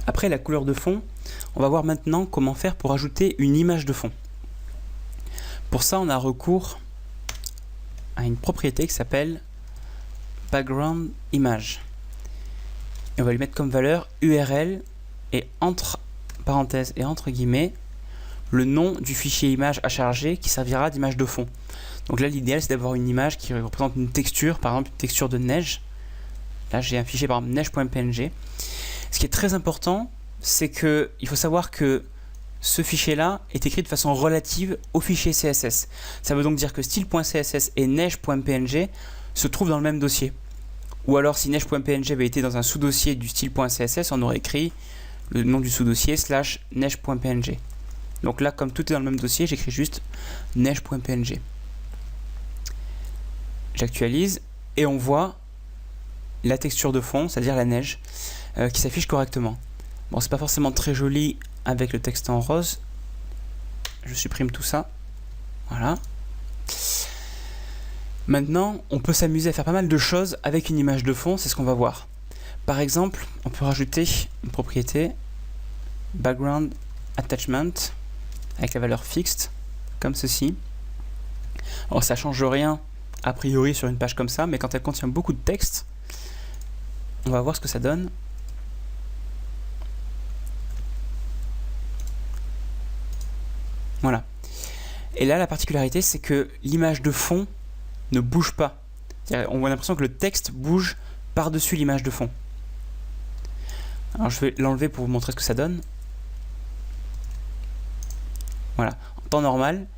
Après la couleur de fond, on va voir maintenant comment faire pour ajouter une image de fond. Pour ça, on a recours à une propriété qui s'appelle background image. Et on va lui mettre comme valeur URL et entre parenthèses et entre guillemets le nom du fichier image à charger qui servira d'image de fond. Donc là, l'idéal, c'est d'avoir une image qui représente une texture, par exemple une texture de neige. Là, j'ai un fichier par exemple neige.png. Ce qui est très important, c'est qu'il faut savoir que ce fichier-là est écrit de façon relative au fichier CSS. Ça veut donc dire que style.css et neige.png se trouvent dans le même dossier. Ou alors, si neige.png avait été dans un sous-dossier du style.css, on aurait écrit le nom du sous-dossier / neige.png. Donc là, comme tout est dans le même dossier, j'écris juste neige.png. J'actualise et on voit la texture de fond, c'est-à-dire la neige, qui s'affiche correctement. Bon, c'est pas forcément très joli avec le texte en rose. Je supprime tout ça. Voilà. Maintenant, on peut s'amuser à faire pas mal de choses avec une image de fond, c'est ce qu'on va voir. Par exemple, on peut rajouter une propriété background attachment avec la valeur fixed, comme ceci. Alors ça change rien a priori sur une page comme ça, mais quand elle contient beaucoup de texte, on va voir ce que ça donne. Voilà. Et là, la particularité, c'est que l'image de fond ne bouge pas. On a l'impression que le texte bouge par-dessus l'image de fond. Alors je vais l'enlever pour vous montrer ce que ça donne. Voilà. En temps normal,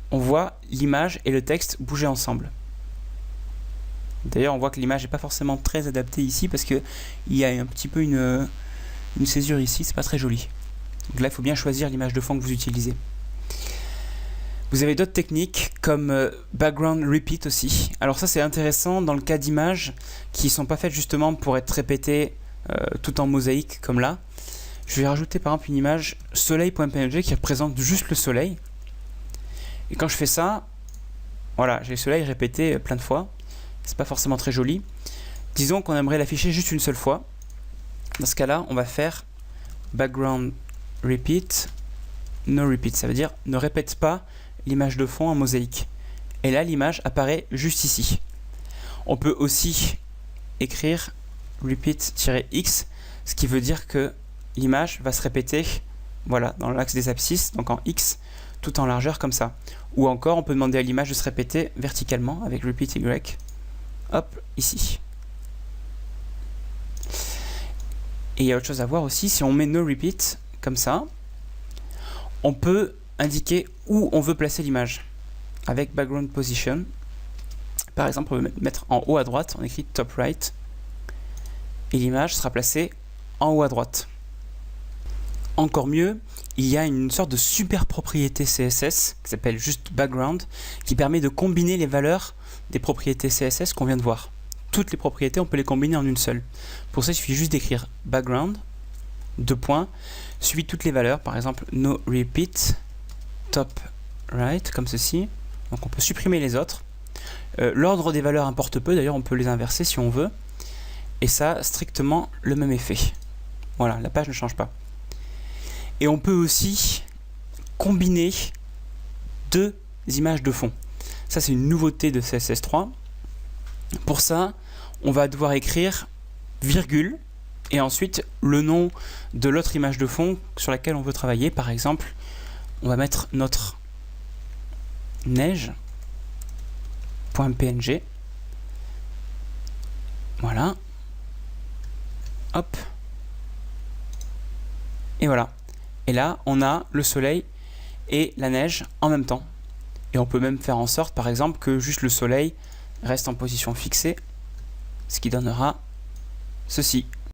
on voit l'image et le texte bouger ensemble. D'ailleurs, on voit que l'image n'est pas forcément très adaptée ici parce qu'il y a un petit peu une césure ici, c'est pas très joli. Donc là, il faut bien choisir l'image de fond que vous utilisez. Vous avez d'autres techniques comme background repeat aussi. Alors ça, c'est intéressant dans le cas d'images qui ne sont pas faites justement pour être répétées tout en mosaïque comme là. Je vais rajouter par exemple une image soleil.png qui représente juste le soleil. Et quand je fais ça, voilà, j'ai le soleil répété plein de fois. C'est pas forcément très joli. Disons qu'on aimerait l'afficher juste une seule fois. Dans ce cas-là, on va faire background repeat, no repeat. Ça veut dire ne répète pas l'image de fond en mosaïque. Et là, l'image apparaît juste ici. On peut aussi écrire repeat-x, ce qui veut dire que l'image va se répéter, voilà, dans l'axe des abscisses, donc en x, tout en largeur comme ça. Ou encore, on peut demander à l'image de se répéter verticalement avec repeat y. Hop, ici. Et il y a autre chose à voir aussi, si on met no repeat, comme ça, on peut indiquer où on veut placer l'image. Avec background position, par exemple, on peut mettre en haut à droite, on écrit top right, et l'image sera placée en haut à droite. Encore mieux, il y a une sorte de super propriété CSS qui s'appelle juste background, qui permet de combiner les valeurs des propriétés CSS qu'on vient de voir. Toutes les propriétés, on peut les combiner en une seule. Pour ça, il suffit juste d'écrire background, suivi de toutes les valeurs, par exemple no repeat, top right, comme ceci. Donc on peut supprimer les autres. L'ordre des valeurs importe peu, d'ailleurs on peut les inverser si on veut. Et ça a strictement le même effet. Voilà, la page ne change pas. Et on peut aussi combiner deux images de fond. Ça, c'est une nouveauté de CSS3. Pour ça, on va devoir écrire virgule et ensuite le nom de l'autre image de fond sur laquelle on veut travailler. Par exemple, on va mettre notre neige.png. Voilà. Hop. Et voilà. Et là, on a le soleil et la neige en même temps. Et on peut même faire en sorte, par exemple, que juste le soleil reste en position fixée, ce qui donnera ceci.